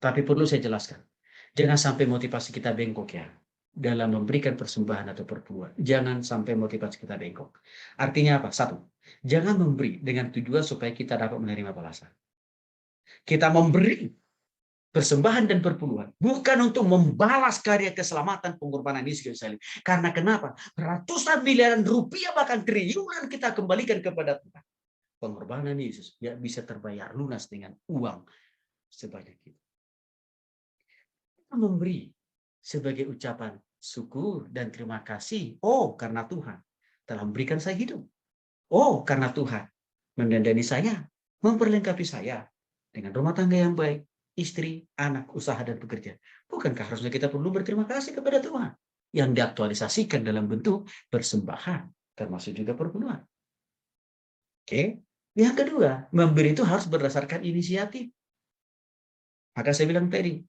Tapi perlu saya jelaskan, jangan sampai motivasi kita bengkok ya dalam memberikan persembahan atau perpuluhan. Jangan sampai motivasi kita bengkok. Artinya apa? Satu, jangan memberi dengan tujuan supaya kita dapat menerima balasan. Kita memberi persembahan dan perpuluhan bukan untuk membalas karya keselamatan pengorbanan Yesus. Karena kenapa? Ratusan miliaran rupiah bahkan triliunan kita kembalikan kepada Tuhan. Pengorbanan Yesus ya bisa terbayar lunas dengan uang sebanyak itu. Kita memberi sebagai ucapan syukur dan terima kasih. Oh, karena Tuhan telah memberikan saya hidup. Oh, karena Tuhan mendandani saya, memperlengkapi saya dengan rumah tangga yang baik, istri, anak, usaha, dan pekerja. Bukankah harusnya kita perlu berterima kasih kepada Tuhan yang diaktualisasikan dalam bentuk persembahan, termasuk juga perpuluhan. Oke. Yang kedua, memberi itu harus berdasarkan inisiatif. Maka saya bilang tadi,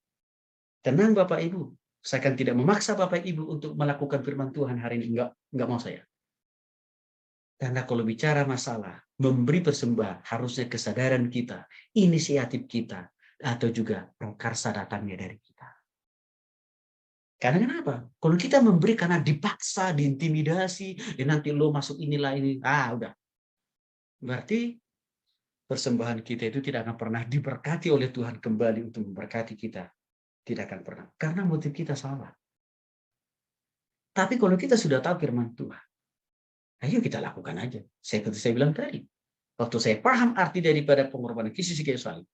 tenang Bapak Ibu, saya akan tidak memaksa Bapak Ibu untuk melakukan firman Tuhan hari ini. Enggak mau saya. Karena kalau bicara masalah memberi persembahan, harusnya kesadaran kita, inisiatif kita, atau juga prakarsa datangnya dari kita. Karena kenapa? Kalau kita memberi karena dipaksa, diintimidasi, ya nanti lo masuk inilah ini, udah. Berarti persembahan kita itu tidak akan pernah diberkati oleh Tuhan kembali untuk memberkati kita. Tidak akan pernah. Karena motif kita salah. Tapi kalau kita sudah tahu firman Tuhan, ayo kita lakukan aja. Seperti saya bilang tadi. Waktu saya paham arti daripada pengorbanan Kristus kayu salib,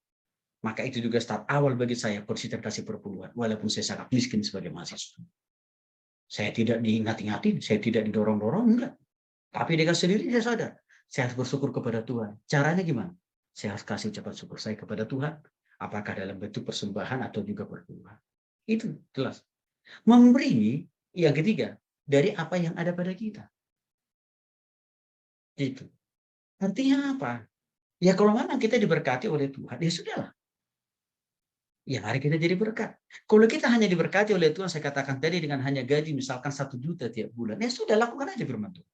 maka itu juga start awal bagi saya konsistensi perpuluhan. Walaupun saya sangat miskin sebagai mahasiswa. Saya tidak diingat-ingatin, saya tidak didorong-dorong, enggak. Tapi dengan sendiri saya sadar, saya harus bersyukur kepada Tuhan. Caranya gimana? Saya harus kasih ucapan syukur saya kepada Tuhan. Apakah dalam bentuk persembahan atau juga perpuluhan. Itu jelas. Memberi yang ketiga, dari apa yang ada pada kita. Itu. Artinya apa? Ya kalau memang kita diberkati oleh Tuhan, ya sudahlah. Ya mari kita jadi berkat. Kalau kita hanya diberkati oleh Tuhan, saya katakan tadi dengan hanya gaji misalkan 1 juta tiap bulan, ya sudah lakukan aja firman Tuhan.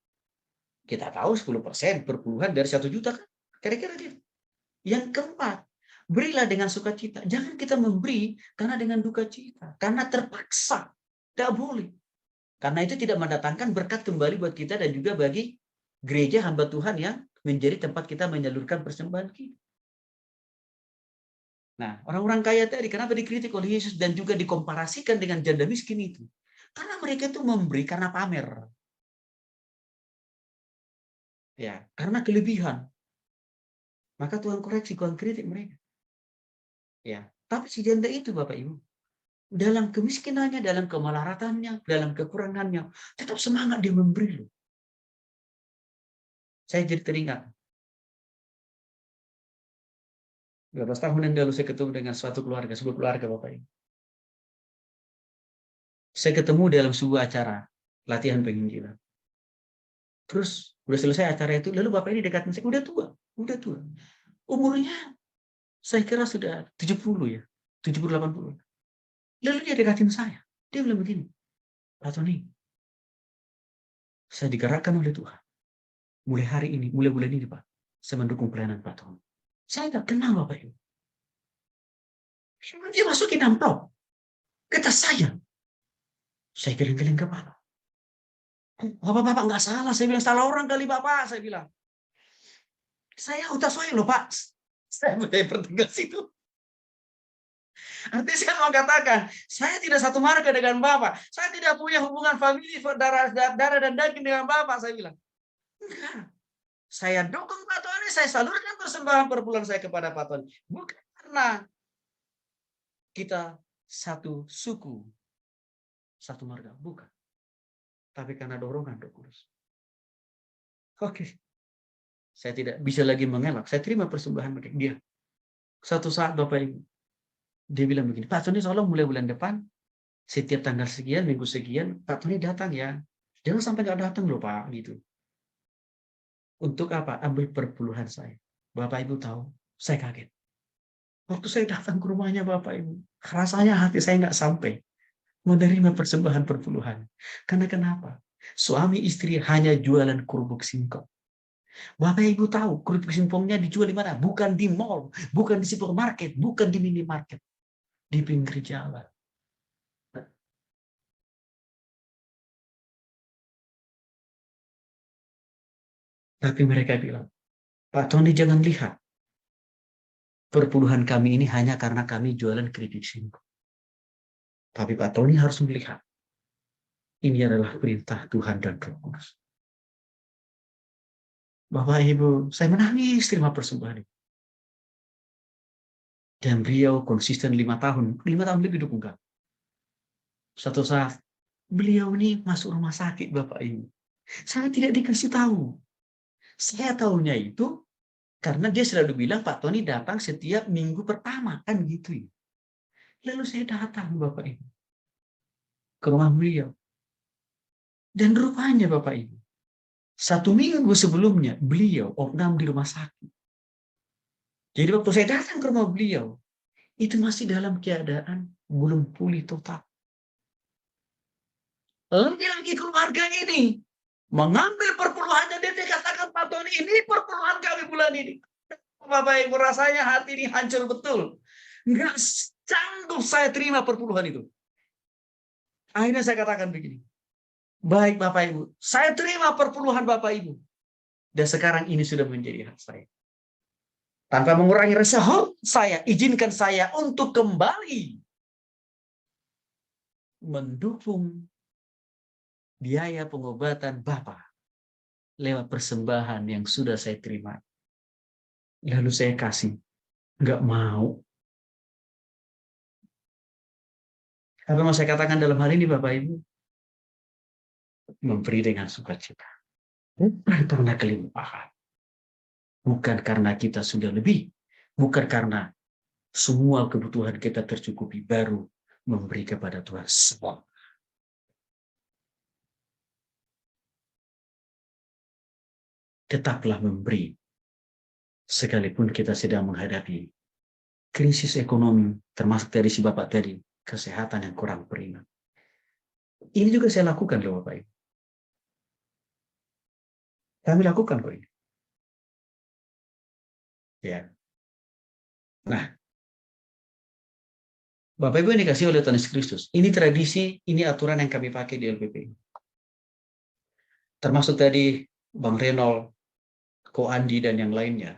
Kita tahu 10% perpuluhan dari 1 juta kan? Kira-kira gitu. Yang keempat, berilah dengan sukacita. Jangan kita memberi karena dengan duka cita, karena terpaksa. Tidak boleh. Karena itu tidak mendatangkan berkat kembali buat kita dan juga bagi gereja hamba Tuhan yang menjadi tempat kita menyalurkan persembahan kita. Nah, orang-orang kaya tadi kenapa dikritik oleh Yesus dan juga dikomparasikan dengan janda miskin itu? Karena mereka itu memberi karena pamer. Ya, karena kelebihan. Maka Tuhan koreksi, Tuhan kritik mereka. Ya, tapi si janda itu Bapak Ibu, dalam kemiskinannya, dalam kemelaratannya, dalam kekurangannya, tetap semangat dia memberi loh. Saya jadi teringat. 12 tahun yang lalu saya ketemu dengan suatu keluarga, sebuah keluarga Bapak Ibu. Saya ketemu dalam sebuah acara latihan penginjilan. Terus udah selesai acara itu, lalu Bapak ini dekat saya, udah tua. Umurnya saya kira sudah 70 ya, 70-80. Lalu dia dekatin saya. Dia bilang begini, Pak Tony, saya digerakkan oleh Tuhan. Mulai hari ini, mulai bulan ini Pak, saya mendukung pelayanan Pak Tony. Saya nggak kenal Bapak Ibu. Dia masukin amplop ke tas saya. Saya geleng-geleng kepala. Bapak nggak salah. Saya bilang salah orang kali Bapak. Saya bilang. Saya udah soal loh Pak. Saya mulai pertegas itu. Artinya saya mau katakan, saya tidak satu marga dengan Bapak. Saya tidak punya hubungan famili, darah dan daging dengan Bapak. Saya bilang. Enggak. Saya dukung Pak Tony. Saya salurkan persembahan perpuluhan saya kepada Pak Tony. Bukan karena kita satu suku, satu marga. Bukan. Tapi karena dorongan Roh Kudus. Oke. Saya tidak bisa lagi mengelak. Saya terima persembahan dari dia. Satu saat Bapak Ibu, dia bilang begini, Pak Tony tolong mulai bulan depan, setiap tanggal sekian, minggu sekian, Pak Tony datang ya. Jangan sampai nggak datang loh Pak. Gitu. Untuk apa? Ambil perpuluhan saya. Bapak Ibu tahu, saya kaget. Waktu saya datang ke rumahnya Bapak Ibu, rasanya hati saya nggak sampai menerima persembahan perpuluhan. Karena kenapa? Suami istri hanya jualan kerupuk singkong. Bapak Ibu tahu kerupuk singkongnya dijual di mana? Bukan di mall, bukan di supermarket, bukan di minimarket. di pinggir jalan. Tapi mereka bilang, Pak Tony jangan lihat. Perpuluhan kami ini hanya karena kami jualan keripik singkong. Tapi Pak Tony harus melihat. Ini adalah perintah Tuhan dan Roh Kudus. Bapak Ibu, saya menangis terima persembahan itu. Dan beliau konsisten 5 tahun. 5 tahun lebih dukung kami. Suatu saat, beliau ini masuk rumah sakit, Bapak Ibu. Saya tidak dikasih tahu. Saya tahunya itu karena dia selalu bilang Pak Tony datang setiap minggu pertama. Kan gitu ya. Lalu saya datang, Bapak Ibu, ke rumah beliau. Dan rupanya, Bapak Ibu, 1 minggu sebelumnya, beliau opnam di rumah sakit. Jadi waktu saya datang ke rumah beliau, itu masih dalam keadaan belum pulih total. Lagi-lagi keluarga ini mengambil perpuluhannya, dia katakan, Pak Tony, ini perpuluhan kami bulan ini. Bapak Ibu, rasanya hati ini hancur betul. Nggak sanggup saya terima perpuluhan itu. Akhirnya saya katakan begini, baik Bapak Ibu, saya terima perpuluhan Bapak Ibu. Dan sekarang ini sudah menjadi hak saya. Tanpa mengurangi rasa hormat saya, izinkan saya untuk kembali mendukung biaya pengobatan Bapak lewat persembahan yang sudah saya terima. Lalu saya kasih. Nggak mau. Apa mau saya katakan dalam hal ini Bapak Ibu? Memberi dengan sukacita. Bukan karena kelimpahan. Bukan karena kita sudah lebih. Bukan karena semua kebutuhan kita tercukupi. Baru memberi kepada Tuhan semua. Tetaplah memberi. Sekalipun kita sedang menghadapi krisis ekonomi. Termasuk dari si Bapak tadi. Kesehatan yang kurang prima. Ini juga saya lakukan loh Bapak Ibu. Kami lakukan kok ini. Ya. Nah, Bapak Ibu yang dikasih oleh Tuhan Yesus Kristus, ini tradisi, ini aturan yang kami pakai di LPPI. Termasuk tadi Bang Renol, Ko Andi, dan yang lainnya.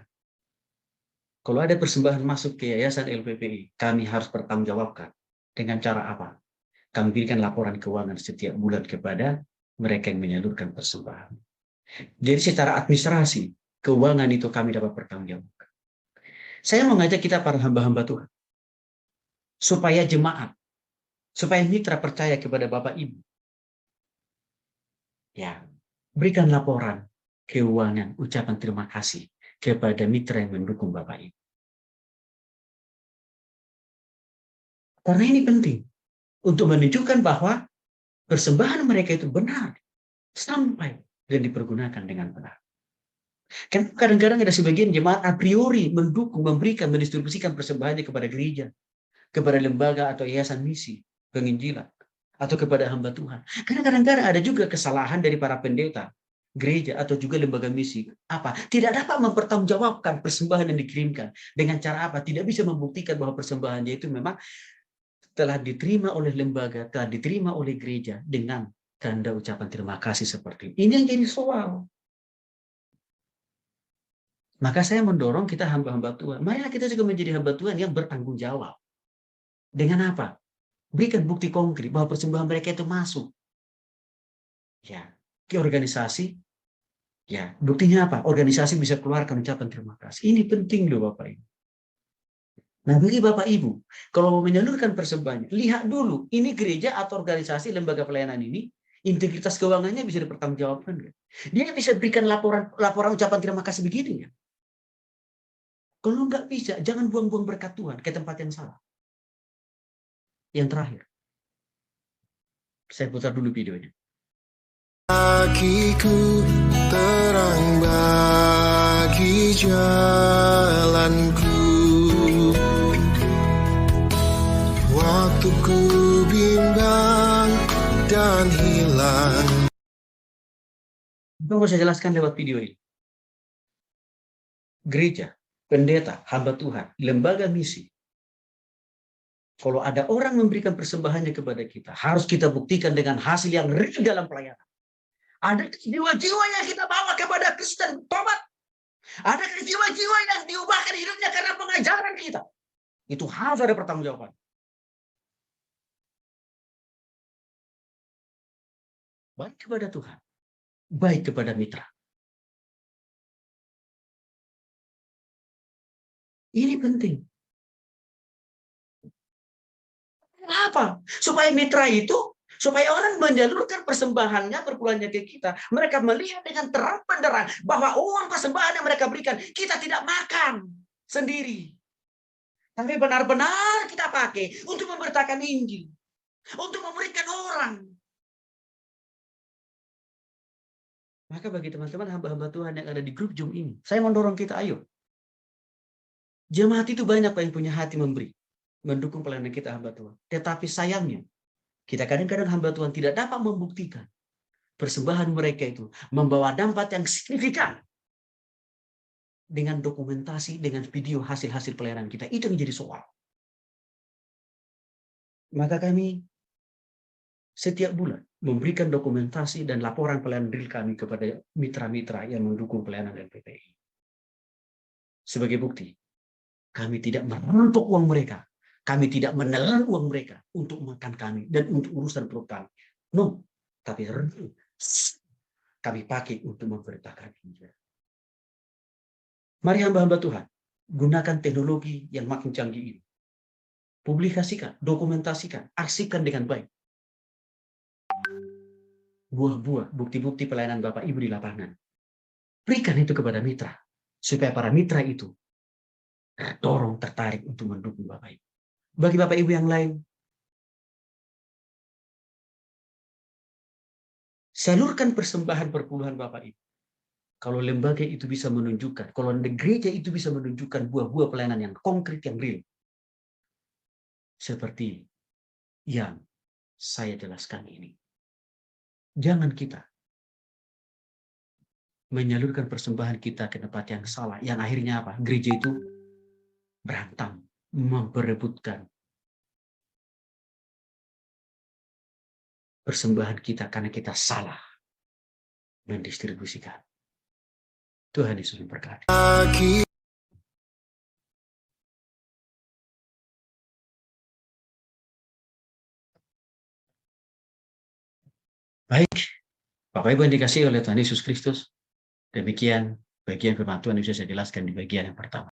Kalau ada persembahan masuk ke Yayasan LPPI, kami harus bertanggungjawabkan. Dengan cara apa? Kami berikan laporan keuangan setiap bulan kepada mereka yang menyalurkan persembahan. Jadi secara administrasi, keuangan itu kami dapat bertanggungjawabkan. Saya mengajak kita para hamba-hamba Tuhan, supaya jemaat, supaya mitra percaya kepada Bapak Ibu. Ya, berikan laporan keuangan, ucapan terima kasih kepada mitra yang mendukung Bapak Ibu. Karena ini penting untuk menunjukkan bahwa persembahan mereka itu benar sampai dan dipergunakan dengan benar. Karena kadang-kadang ada sebagian jemaat a priori mendukung, memberikan, mendistribusikan persembahannya kepada gereja, kepada lembaga atau yayasan misi penginjilan, atau kepada hamba Tuhan. Karena kadang-kadang ada juga kesalahan dari para pendeta gereja atau juga lembaga misi. Apa? Tidak dapat mempertanggungjawabkan persembahan yang dikirimkan. Dengan cara apa? Tidak bisa membuktikan bahwa persembahannya itu memang telah diterima oleh lembaga, telah diterima oleh gereja dengan tanda ucapan terima kasih seperti ini. Ini yang jadi soal. Maka saya mendorong kita hamba-hamba Tuhan. Marilah kita juga menjadi hamba Tuhan yang bertanggung jawab. Dengan apa? Berikan bukti konkret bahwa persembahan mereka itu masuk. Ya, ke organisasi. Ya, buktinya apa? Organisasi bisa keluarkan ucapan terima kasih. Ini penting loh Bapak Ibu. Nah, bagi Bapak Ibu, kalau mau menyalurkan persembahannya, lihat dulu, ini gereja atau organisasi lembaga pelayanan ini, integritas keuangannya bisa dipertanggungjawabkan. Dia bisa berikan laporan ucapan terima kasih begini ya. Kalau nggak bisa, jangan buang-buang berkat Tuhan ke tempat yang salah. Yang terakhir, saya putar dulu videonya. Kakiku terang bagi jalanku, waktuku bimbang dan hilang. Mau saya jelaskan lewat video ini. Gereja, pendeta, hamba Tuhan, lembaga misi, Kalau ada orang memberikan persembahannya kepada kita, harus kita buktikan dengan hasil yang real dalam pelayanan. Ada jiwa-jiwa yang kita bawa kepada Kristen tobat. Ada jiwa-jiwa yang diubahkan hidupnya karena pengajaran kita. Itu harus ada pertanggungjawaban. Baik kepada Tuhan, baik kepada mitra. Ini penting. Kenapa? Supaya mitra itu, supaya orang menyalurkan persembahannya, perpuluhannya ke kita. Mereka melihat dengan terang benderang bahwa uang persembahan yang mereka berikan, kita tidak makan sendiri. Tapi benar-benar kita pakai untuk memberitakan Injil. Untuk memberikan orang. Maka bagi teman-teman hamba-hamba Tuhan yang ada di grup Zoom ini, saya mendorong kita, ayo. Jemaat itu banyak yang punya hati memberi. Mendukung pelayanan kita hamba Tuhan. Tetapi sayangnya, kita kadang-kadang hamba Tuhan tidak dapat membuktikan persembahan mereka itu membawa dampak yang signifikan dengan dokumentasi, dengan video hasil-hasil pelayanan kita. Itu menjadi soal. Maka kami setiap bulan memberikan dokumentasi dan laporan pelayanan real kami kepada mitra-mitra yang mendukung pelayanan LPPI. Sebagai bukti, kami tidak merampok uang mereka. Kami tidak menelan uang mereka untuk makan kami dan untuk urusan perut kami. No, tapi kami pakai untuk memberitakan Injil. Mari hamba-hamba Tuhan, gunakan teknologi yang makin canggih ini. Publikasikan, dokumentasikan, arsipkan dengan baik. Buah-buah, bukti-bukti pelayanan Bapak Ibu di lapangan. Berikan itu kepada mitra, supaya para mitra itu terdorong, tertarik untuk mendukung Bapak Ibu. Bagi Bapak Ibu yang lain, salurkan persembahan perpuluhan Bapak Ibu. Kalau lembaga itu bisa menunjukkan, kalau gereja itu bisa menunjukkan buah-buah pelayanan yang konkret, yang real. Seperti yang saya jelaskan ini. Jangan kita menyalurkan persembahan kita ke tempat yang salah. Yang akhirnya apa? Gereja itu berantem, memperebutkan persembahan kita karena kita salah mendistribusikan. Tuhan Yesus memberkati. Baik, Bapak Ibu yang dikasihi oleh Tuhan Yesus Kristus, demikian bagian firman Tuhan yang bisa saya jelaskan di bagian yang pertama.